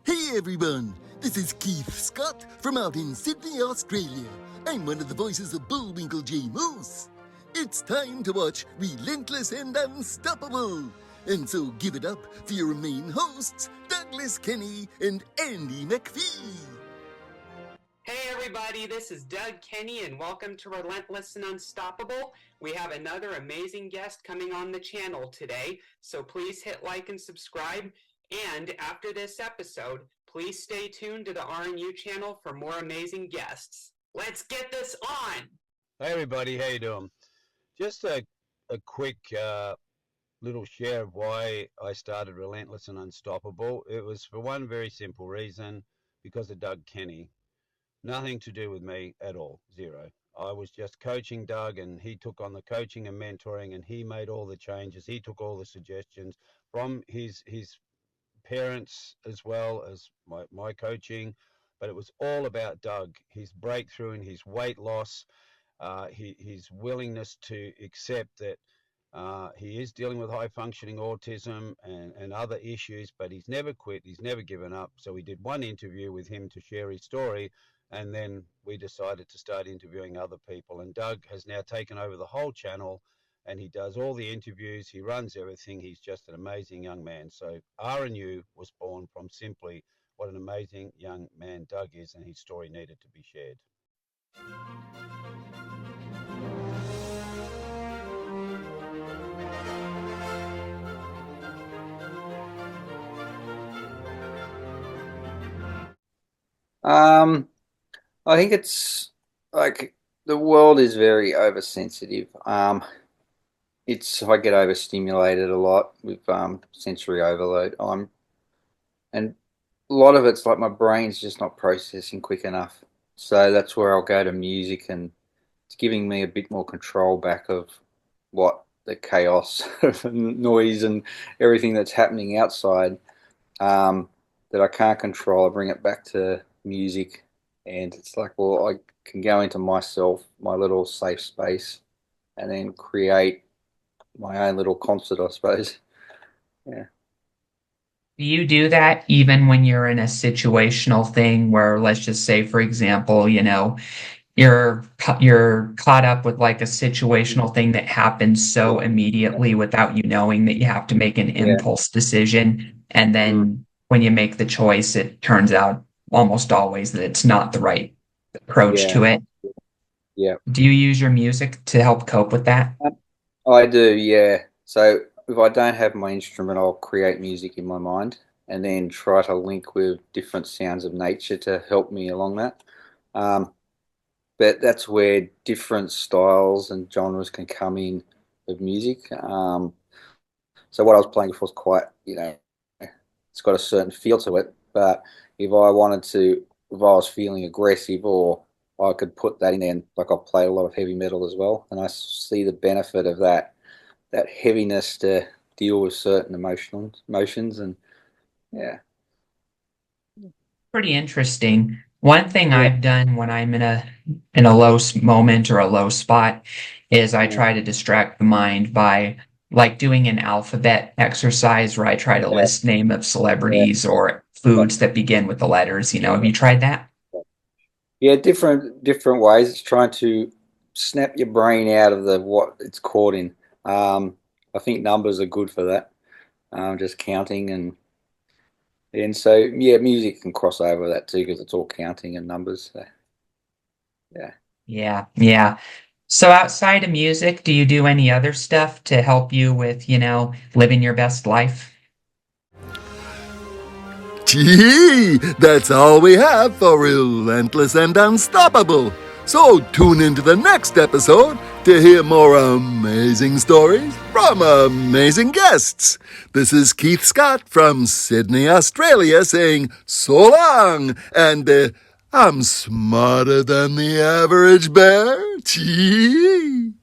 Hey everyone, this is Keith Scott from out in Sydney, Australia. I'm one of the voices of Bullwinkle J. Moose. It's time to watch Relentless and Unstoppable. And so give it up for your main hosts, Douglas Kenny and Andy McPhee. Hey everybody, this is Doug Kenny and welcome to Relentless and Unstoppable. We have another amazing guest coming on the channel today, so please hit like and subscribe. And after this episode, please stay tuned to the RNU channel for more amazing guests. Let's get this on! Hey everybody, how you doing? Just a quick little share of why I started Relentless and Unstoppable. It was for one very simple reason, because of Doug Kenny. Nothing to do with me at all, zero. I was just coaching Doug, and he took on the coaching and mentoring, and he made all the changes. He took all the suggestions from his parents as well as my coaching, but it was all about Doug, his breakthrough and his weight loss, his willingness to accept that he is dealing with high functioning autism and other issues, but he's never quit, he's never given up. So we did one interview with him to share his story, and then we decided to start interviewing other people. And Doug has now taken over the whole channel, and he does all the interviews, he runs everything. He's just an amazing young man. So RNU was born from simply what an amazing young man Doug is, and his story needed to be shared. I think it's like the world is very oversensitive. I get overstimulated a lot with sensory overload. And a lot of it's like my brain's just not processing quick enough. So that's where I'll go to music, and it's giving me a bit more control back of what the chaos, noise, and everything that's happening outside that I can't control. I bring it back to music, and it's like, well, I can go into myself, my little safe space, and then create my own little concert, I suppose. Yeah. Do you do that even when you're in a situational thing where, let's just say, for example, you're caught up with like a situational thing that happens so immediately without you knowing that you have to make an impulse decision, and then when you make the choice, it turns out almost always that it's not the right approach to it. Yeah. Do you use your music to help cope with that? I do, yeah. So if I don't have my instrument, I'll create music in my mind and then try to link with different sounds of nature to help me along that. But that's where different styles and genres can come in of music. So what I was playing before was quite, it's got a certain feel to it. But if I was feeling aggressive, or I could put that in there, and like I play a lot of heavy metal as well, and I see the benefit of that heaviness to deal with certain emotions, and yeah. Pretty interesting. One thing Yeah. I've done when I'm in a low moment or a low spot is I try to distract the mind by like doing an alphabet exercise where I try to list name of celebrities or foods that begin with the letters. Have you tried that? Yeah, different ways. It's trying to snap your brain out of what it's caught in. I think numbers are good for that. Just counting, and so yeah, music can cross over that too, because it's all counting and numbers. So, yeah. Yeah. So outside of music, do you do any other stuff to help you with, living your best life? Gee, that's all we have for Relentless and Unstoppable. So tune into the next episode to hear more amazing stories from amazing guests. This is Keith Scott from Sydney, Australia, saying so long, and I'm smarter than the average bear. Gee.